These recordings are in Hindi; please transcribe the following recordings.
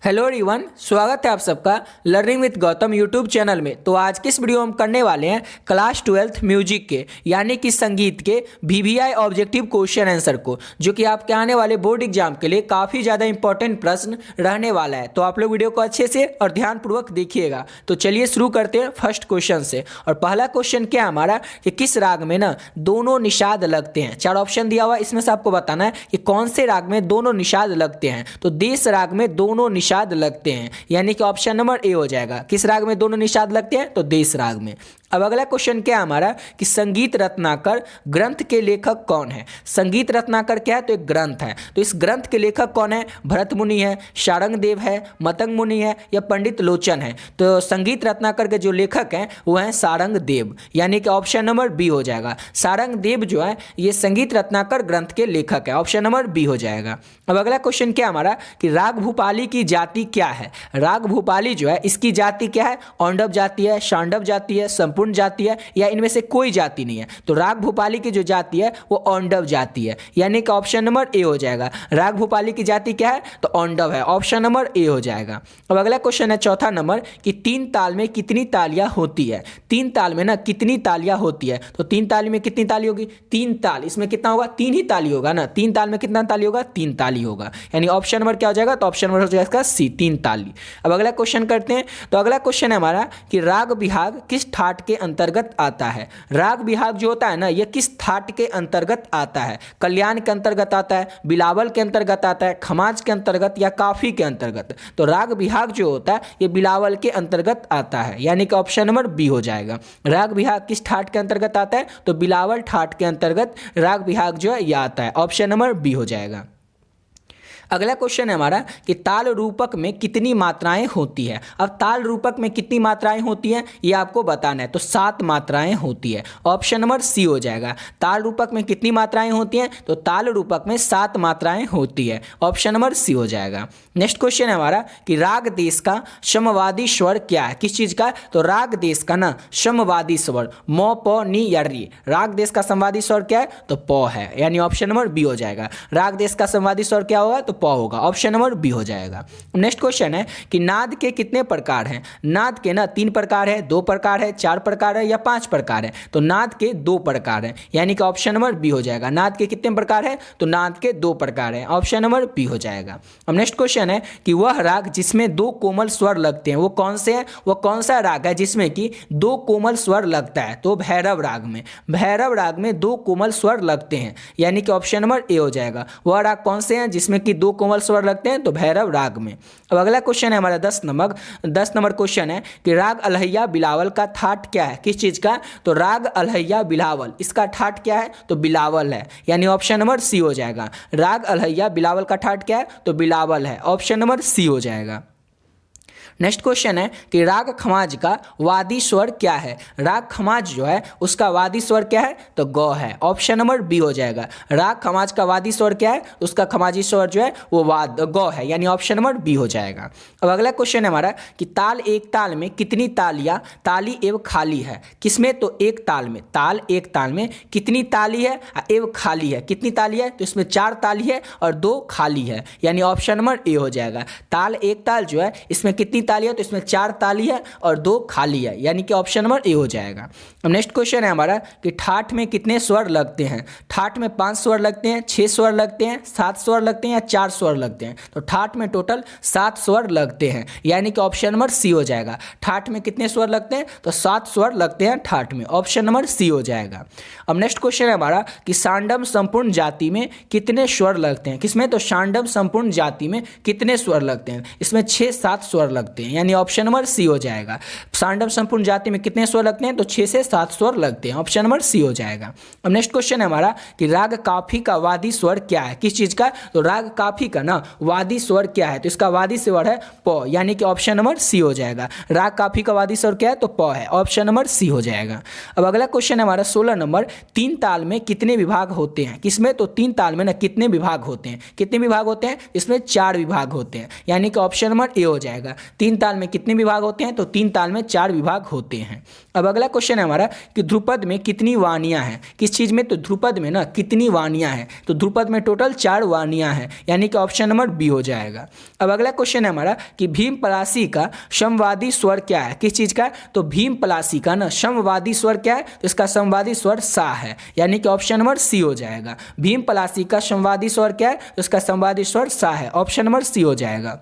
हेलो एवरीवन, स्वागत है आप सबका learning with Gautam YouTube channel में। तो आज की इस वीडियो में हम करने वाले हैं क्लास 12th म्यूजिक के यानी कि संगीत के वीवीआई ऑब्जेक्टिव क्वेश्चन आंसर को, जो कि आपके आने वाले बोर्ड एग्जाम के लिए काफ़ी ज़्यादा इंपॉर्टेंट प्रश्न रहने वाला है। तो आप लोग वीडियो को अच्छे से और ध्यानपूर्वक देखिएगा। तो चलिए शुरू करते हैं फर्स्ट क्वेश्चन से। और पहला क्वेश्चन क्या है हमारा कि किस राग में ना दोनों निषाद लगते हैं। चार ऑप्शन दिया हुआ, इसमें से आपको बताना है कि कौन से राग में दोनों निषाद लगते हैं। तो देश राग में दोनों निषाद लगते हैं, यानी कि ऑप्शन नंबर ए हो जाएगा। किस राग में दोनों निषाद लगते हैं? तो देश राग में। अब अगला क्वेश्चन क्या है हमारा कि संगीत रत्नाकर ग्रंथ के लेखक कौन है। संगीत रत्नाकर क्या है? तो एक ग्रंथ है। तो इस ग्रंथ के लेखक कौन है? भरत मुनि है, शारंग देव है, मतंग मुनि है या पंडित लोचन है। तो संगीत रत्नाकर के जो लेखक हैं वो हैं सारंग देव, यानी कि ऑप्शन नंबर बी हो जाएगा। सारंग देव जो है ये संगीत रत्नाकर ग्रंथ के लेखक है, ऑप्शन नंबर बी हो जाएगा। अब अगला क्वेश्चन क्या हमारा कि राग भूपाली की जाति क्या है। राग भूपाली जो है इसकी जाति क्या है? औंडव जाति है, शांडव जाति है, संपूर्ण जाति है या इनमें से कोई जाति नहीं है। तो राग भूपाली की जो जाति है वो औंडव जाति है, यानी कि ऑप्शन नंबर ए हो जाएगा। राग भूपाली की जाति क्या है? तो औंडव है, ऑप्शन नंबर ए हो जाएगा। अब अगला क्वेश्चन है चौथा नंबर कि तीन ताल में कितनी तालियां होती है। तीन ताल में ना कितनी तालियां होती है। तो तीन ताली में कितनी ताली होगी? तीन ताल, इसमें कितना होगा? तीन ही ताली होगा ना। तीन ताल में कितना ताली होगा? तीन ताली होगा, यानी ऑप्शन नंबर क्या हो जाएगा? तो ऑप्शन नंबर हो जाएगा इसका सी, तीन ताली। अब अगला क्वेश्चन करते हैं। तो अगला क्वेश्चन है हमारा कि राग बिहाग किस ठाट के अंतर्गत आता है। राग बिहाग जो होता है ना ये किस ठाट के अंतर्गत आता है? कल्याण के अंतर्गत आता है, बिलावल के अंतर्गत आता है, खमाज के अंतर्गत या काफी के अंतर्गत। तो राग बिहाग जो होता है ये बिलावल के अंतर्गत आता है, यानी कि ऑप्शन नंबर बी हो जाएगा। राग बिहाग किस ठाट के अंतर्गत आता है? तो बिलावल ठाट के अंतर्गत राग बिहाग जो है यह आता है, ऑप्शन नंबर बी हो जाएगा। अगला क्वेश्चन है हमारा कि ताल रूपक में कितनी मात्राएं होती है। अब ताल रूपक में कितनी मात्राएं होती हैं ये आपको बताना है। तो 7 मात्राएं होती है, ऑप्शन नंबर सी हो जाएगा। ताल रूपक में कितनी मात्राएं होती हैं? तो ताल रूपक में 7 मात्राएं होती है, ऑप्शन नंबर सी हो जाएगा। नेक्स्ट क्वेश्चन है हमारा कि राग देश का समवादी स्वर क्या है। किस चीज का? तो राग देश का ना समवादी स्वर मो प नी या री। राग देश का समवादी स्वर क्या है? तो प है, यानी ऑप्शन नंबर बी हो जाएगा। राग देश का समवादी स्वर क्या होगा? तो प होगा, ऑप्शन नंबर बी हो जाएगा। नेक्स्ट क्वेश्चन है कि नाद के कितने प्रकार हैं। नाद के ना 3 प्रकार है, 2 प्रकार है, 4 प्रकार है या 5 प्रकार है। तो नाद के 2 प्रकार हैं, यानी कि ऑप्शन नंबर बी हो जाएगा। नाद के कितने प्रकार है? तो नाद के 2 प्रकार है, ऑप्शन नंबर बी हो जाएगा। अब नेक्स्ट क्वेश्चन है कि वह राग जिसमें 2 कोमल स्वर लगते हैं वो कौन से हैं? वो कौन सा राग है जिसमें कि 2 कोमल स्वर लगता है? तो भैरव राग में। भैरव राग में 2 कोमल स्वर लगते हैं, यानी कि ऑप्शन नंबर ए हो जाएगा। वह राग कौन से हैं जिसमें कि 2 कोमल स्वर लगते हैं? तो भैरव राग में। अब अगला क्वेश्चन है हमारा 10 नंबर क्वेश्चन है कि राग अलहैया बिलावल का ठाट क्या है। किस चीज का? तो राग अलहैया बिलावल, इसका ठाट क्या है? तो बिलावल है, यानी ऑप्शन नंबर सी हो जाएगा। राग अलहैया बिलावल का ठाट क्या है? तो बिलावल है, ऑप्शन नंबर सी हो जाएगा। नेक्स्ट क्वेश्चन है कि राग खमाज का वादी स्वर क्या है। राग खमाज जो है उसका वादी स्वर क्या है? तो गौ है, ऑप्शन नंबर बी हो जाएगा। राग खमाज का वादी स्वर क्या है? उसका खमाजी स्वर जो है वो गौ है, यानी ऑप्शन नंबर बी हो जाएगा। अब अगला क्वेश्चन है हमारा कि ताल एक ताल में कितनी तालियां ताली एवं खाली है। किसमें? तो एक ताल में। ताल एक ताल में कितनी ताली है एवं खाली है। कितनी ताली है? तो इसमें 4 ताली है और 2 खाली है, यानी ऑप्शन नंबर ए हो जाएगा। ताल एक ताल जो है इसमें कितनी ताली है? तो इसमें 4 ताली है और 2 खाली है, यानी कि ऑप्शन नंबर ए हो जाएगा। अब नेक्स्ट क्वेश्चन है हमारा कि ठाठ में कितने स्वर लगते हैं। ठाठ में 5 स्वर लगते हैं, 6 स्वर लगते हैं, 7 स्वर लगते हैं या 4 स्वर लगते हैं। तो ठाठ में टोटल 7 स्वर लगते हैं, यानी कि ऑप्शन नंबर सी हो जाएगा। ठाठ में कितने स्वर लगते हैं? तो 7 स्वर लगते हैं ठाठ में, ऑप्शन नंबर सी हो जाएगा। अब नेक्स्ट क्वेश्चन है हमारा कि सांडम संपूर्ण जाति में कितने स्वर लगते हैं। किसमें? तो सांडम संपूर्ण जाति में कितने स्वर लगते हैं? इसमें 6-7 स्वर लगते हैं, यानी ऑप्शन नंबर सी हो जाएगा। सांडव संपूर्ण जाति में कितने स्वर लगते हैं? तो 6 से 7 स्वर लगते हैं, ऑप्शन नंबर सी हो जाएगा। अब नेक्स्ट क्वेश्चन है हमारा कि राग काफी का वादी स्वर क्या है। किस चीज का? तो राग काफी का ना वादी स्वर क्या है? तो इसका वादी स्वर है प, यानी कि ऑप्शन नंबर सी हो जाएगा। राग काफी का वादी स्वर क्या है? तो प है, ऑप्शन नंबर सी हो जाएगा। अब अगला क्वेश्चन है हमारा 16 नंबर, 3 ताल में कितने विभाग होते हैं। किसमें? तो 3 ताल में ना कितने विभाग होते हैं? कितने विभाग होते हैं? इसमें 4 विभाग होते हैं, यानी कि ऑप्शन नंबर ए हो जाएगा। तीन ताल में कितने विभाग होते हैं? तो तीन ताल में 4 विभाग होते हैं। अब अगला क्वेश्चन है हमारा कि ध्रुपद में कितनी वाणियाँ हैं? किस चीज़ में? तो ध्रुपद में ना कितनी वाणियाँ हैं? तो ध्रुपद में टोटल 4 वाणियाँ हैं, यानी कि ऑप्शन नंबर बी हो जाएगा। अब अगला क्वेश्चन है हमारा कि भीम पलासी का समवादी स्वर क्या है? किस चीज़ का? तो भीम पलासी का ना समवादी स्वर क्या है? तो इसका समवादी स्वर सा है, यानी कि ऑप्शन नंबर सी हो जाएगा। भीम पलासी का समवादी स्वर क्या है? तो इसका समवादी स्वर सा है, ऑप्शन नंबर सी हो जाएगा।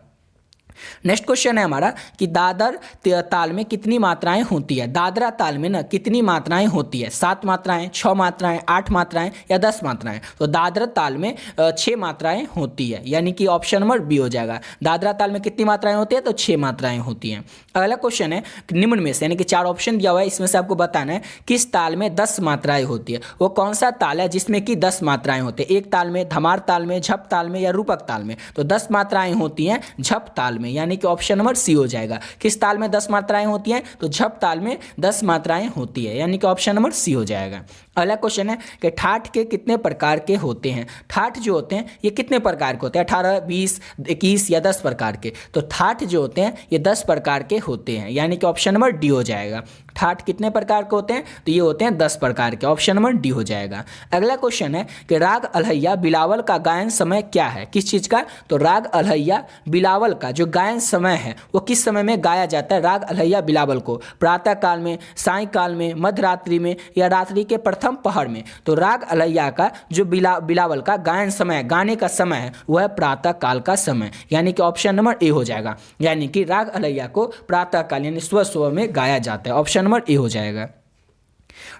नेक्स्ट क्वेश्चन है हमारा कि दादर ताल में कितनी मात्राएं होती है? दादरा ताल में ना कितनी मात्राएं होती है? 7 मात्राएं, 6 मात्राएं, 8 मात्राएं या 10 मात्राएं? तो दादरा ताल में 6 मात्राएं होती है, यानी कि ऑप्शन नंबर बी हो जाएगा। दादरा ताल में कितनी मात्राएं होती है? तो 6 मात्राएं होती हैं। अगला क्वेश्चन है निम्न में से, यानी कि 4 ऑप्शन दिया हुआ है, इसमें से आपको बताना है किस ताल में 10 मात्राएं होती है। वो कौन सा ताल है जिसमें कि 10 मात्राएं होती है? एक ताल में, धमार ताल में, झप ताल में या रूपक ताल में? तो 10 मात्राएं होती हैं झप ताल में, यानी कि ऑप्शन नंबर सी हो जाएगा। किस ताल में 10 मात्राएं होती हैं? तो झप ताल में 10 मात्राएं होती है, यानी कि ऑप्शन नंबर सी हो जाएगा। अगला क्वेश्चन है कि ठाठ के कितने प्रकार के होते हैं? ठाठ जो होते हैं ये कितने प्रकार के होते हैं? 18, 20, 21 या 10 प्रकार के? तो ठाठ जो होते हैं ये 10 प्रकार के होते हैं, यानी कि ऑप्शन नंबर डी हो जाएगा। ठाठ कितने प्रकार के होते हैं? तो ये होते हैं 10 प्रकार के, ऑप्शन नंबर डी हो जाएगा। अगला क्वेश्चन है कि राग अलहैया बिलावल का गायन समय क्या है? किस चीज़ का? तो राग अलहैया बिलावल का जो गायन समय है वो किस समय में गाया जाता है? राग अलहैया बिलावल को प्रातः काल में, साय काल में, मध्य रात्रि में या रात्रि के प्रथम पहर में? तो राग अलहैया का जो बिलावल का गायन समय, गाने का समय है वह है प्रातः काल का समय, यानी कि ऑप्शन नंबर ए हो जाएगा। यानी कि राग अलहैया को प्रातः काल यानी सुबह में गाया जाता है, ऑप्शन नंबर ए हो जाएगा।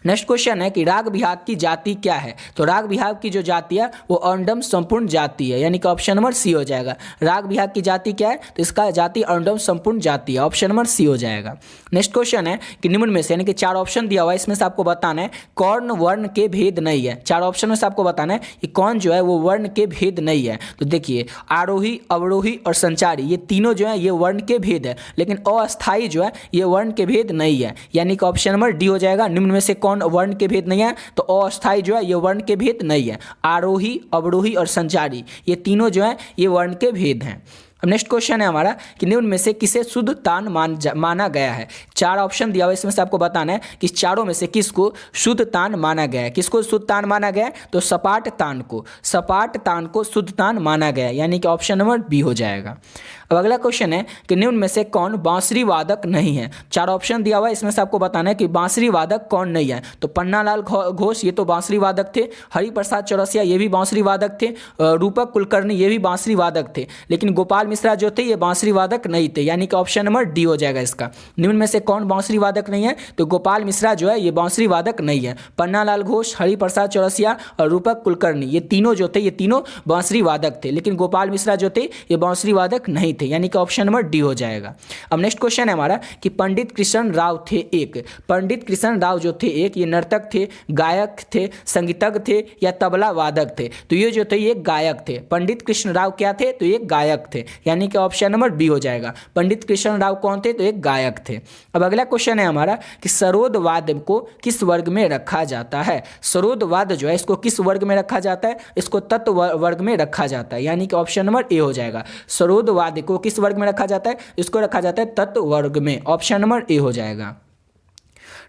नेक्स्ट क्वेश्चन है कि राग बिहाग की जाति क्या है? तो राग बिहाग की जो जाति है वो अर्णम संपूर्ण जाति है, यानी कि ऑप्शन नंबर सी हो जाएगा। राग बिहाग की जाति क्या है? तो इसका जाति अर्णम संपूर्ण जाति है, ऑप्शन नंबर सी हो जाएगा। नेक्स्ट क्वेश्चन है कि निम्न में से, यानी कि 4 ऑप्शन दिया हुआ है, इसमें से आपको बताना है कौन वर्ण के भेद नहीं है। 4 ऑप्शन में से आपको बताना है कि कौन जो है वो वर्ण के भेद नहीं है। तो देखिए आरोही, अवरोही और संचारी ये तीनों जो है ये वर्ण के भेद है, लेकिन अस्थाई जो है ये वर्ण के भेद नहीं है, यानी कि ऑप्शन नंबर डी हो जाएगा। निम्न में से कौन वर्ण के भेद नहीं है? तो अस्थाई जो है ये वर्ण के भेद नहीं है। आरोही, अवरोही और संचारी ये तीनों जो है ये वर्ण के भेद हैं। अब नेक्स्ट क्वेश्चन है हमारा कि निम्न में से किसे शुद्ध तान माना गया है? 4 ऑप्शन दिया हुआ है, इसमें से आपको बताना है कि चारों में से किसको शुद्ध तान माना गया है। किसको शुद्ध तान माना गया है? तो सपाट तान को शुद्ध तान माना गया है, यानी कि ऑप्शन नंबर बी हो जाएगा। अब अगला क्वेश्चन है कि निम्न में से कौन बांसुरी वादक नहीं है? 4 ऑप्शन दिया हुआ है, इसमें से आपको बताना है कि बांसुरी वादक कौन नहीं है। तो पन्नालाल घोष ये तो बांसुरी वादक थे, हरिप्रसाद चौरसिया ये भी बांसुरी वादक थे, रूपक कुलकर्णी ये भी बांसुरी वादक थे, लेकिन गोपाल मिश्रा जो थे ये बांसुरी वादक नहीं थे, यानी कि ऑप्शन नंबर डी हो जाएगा इसका। निम्न में से कौन बांसुरी वादक नहीं है? तो गोपाल मिश्रा जो है ये बांसुरी वादक नहीं है। पन्नालाल घोष, हरिप्रसाद चौरसिया और रूपक कुलकर्णी ये तीनों जो थे ये तीनों बांसुरी वादक थे, लेकिन गोपाल मिश्रा जो थे ये बांसुरी वादक नहीं थे, यानी कि ऑप्शन नंबर डी हो जाएगा। अब नेक्स्ट क्वेश्चन है हमारा कि पंडित कृष्ण राव थे एक। पंडित कृष्ण राव जो थे एक ये नर्तक थे, गायक थे, संगीतज्ञ थे या तबला वादक थे? तो ये जो थे ये गायक थे। पंडित कृष्ण राव क्या थे? तो ये गायक थे, यानी कि ऑप्शन नंबर बी हो जाएगा। पंडित कृष्ण राव कौन थे? तो एक गायक थे। अब अगला क्वेश्चन है हमारा कि सरोद वाद्य को किस वर्ग में रखा जाता है? सरोद वाद्य जो है इसको किस वर्ग में रखा जाता है? इसको तत्व वर्ग में रखा जाता है, यानी कि ऑप्शन नंबर ए हो जाएगा। सरोद वाद्य को किस वर्ग में रखा जाता है? इसको रखा जाता है तत्व वर्ग में, ऑप्शन नंबर ए हो जाएगा।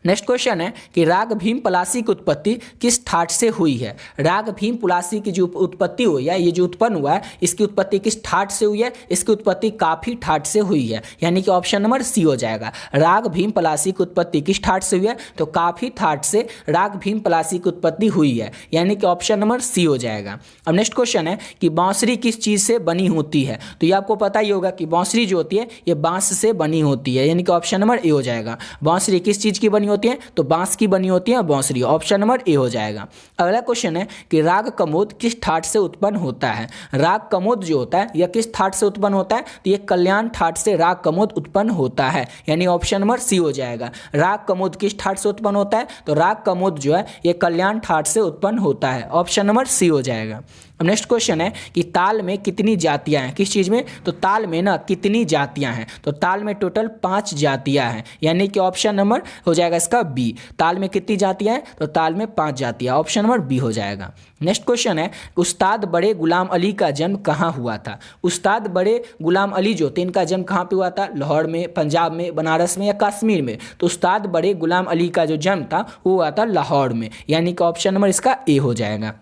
नेक्स्ट क्वेश्चन है कि राग भीम पलासी की उत्पत्ति किस ठाट से हुई है? राग भीम पलासी की जो उत्पत्ति हुई है, ये जो उत्पन्न हुआ है इसकी उत्पत्ति किस ठाट से हुई है? इसकी उत्पत्ति काफी ठाट से हुई है, यानी कि ऑप्शन नंबर सी हो जाएगा। राग भीम पलासी की उत्पत्ति किस ठाट से हुई है? तो काफी ठाट से राग भीम पलासी की उत्पत्ति हुई है, यानी कि ऑप्शन नंबर सी हो जाएगा। अब नेक्स्ट क्वेश्चन है कि बांसुरी किस चीज से बनी होती है? तो ये आपको पता ही होगा कि बांसुरी जो होती है ये बांस से बनी होती है, यानी कि ऑप्शन नंबर ए हो जाएगा। बांसुरी किस चीज की बनी होती है? तो बांस की बनी होती है बांसुरी, ऑप्शन नंबर ए हो जाएगा। अगला क्वेश्चन है कि राग कमोद किस ठाट से उत्पन्न होता है? राग कमोद जो होता है यह किस ठाट से उत्पन्न होता है? तो ये कल्याण ठाट से राग कमोद उत्पन्न होता है, यानी ऑप्शन नंबर सी हो जाएगा। राग कमोद किस ठाट से उत्पन्न होता है? तो राग कमोद जो है ये कल्याण ठाट से उत्पन्न होता है, ऑप्शन नंबर सी हो जाएगा। अब नेक्स्ट क्वेश्चन है कि ताल में कितनी जातियां हैं, किस चीज़ में, तो ताल में ना कितनी जातियां हैं, तो ताल में टोटल 5 जातियां हैं, यानी कि ऑप्शन नंबर हो जाएगा इसका बी। ताल में कितनी जातियां हैं, तो ताल में 5 जातियां, ऑप्शन नंबर बी हो जाएगा। नेक्स्ट क्वेश्चन है उस्ताद बड़े गुलाम अली का जन्म कहाँ हुआ था। उस्ताद बड़े गुलाम अली जो थे इनका जन्म कहाँ पे हुआ था, लाहौर में, पंजाब में, बनारस में या कश्मीर में, तो उस्ताद बड़े गुलाम अली का जो जन्म था वो हुआ था लाहौर में, यानी कि ऑप्शन नंबर इसका ए हो जाएगा।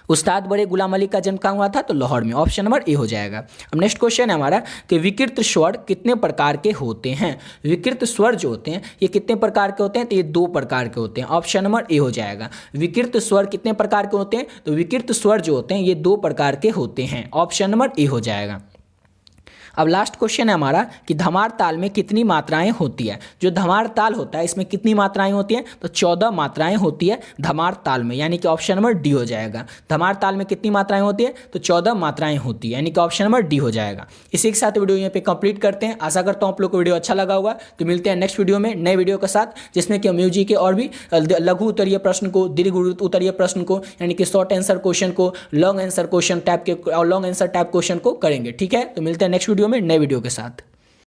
उस्ताद बड़े गुलाम अली का जन्म कहाँ हुआ था, तो लाहौर में, ऑप्शन नंबर ए हो जाएगा। अब नेक्स्ट क्वेश्चन है हमारा कि विकृत स्वर कितने प्रकार के होते हैं। विकृत स्वर जो होते हैं ये कितने प्रकार के होते हैं, तो ये 2 प्रकार के होते हैं, ऑप्शन नंबर ए हो जाएगा। विकृत स्वर कितने प्रकार के होते हैं, तो विकृत स्वर जो होते हैं ये 2 प्रकार के होते हैं, ऑप्शन नंबर ए हो जाएगा। अब लास्ट क्वेश्चन है हमारा कि धमार ताल में कितनी मात्राएं होती है। जो धमार ताल होता है इसमें कितनी मात्राएं होती हैं, तो 14 मात्राएं होती है धमार ताल में, यानी कि ऑप्शन नंबर डी हो जाएगा। धमार ताल में कितनी मात्राएं होती है, तो 14 मात्राएं होती है, यानी कि ऑप्शन नंबर डी हो जाएगा। इसी के साथ वीडियो यहाँ पे कंप्लीट करते हैं। आशा करता हूँ आप लोग को वीडियो अच्छा लगा होगा। तो मिलते हैं नेक्स्ट वीडियो में नए वीडियो के साथ, जिसमें कि म्यूजिक के और भी लघु उत्तरीय प्रश्न को, दीर्घ उत्तरीय प्रश्न को, यानी कि शॉर्ट आंसर क्वेश्चन को, लॉन्ग आंसर क्वेश्चन टाइप के और लॉन्ग आंसर टाइप क्वेश्चन को करेंगे। ठीक है, तो मिलते हैं नेक्स्ट वीडियो में नए वीडियो के साथ।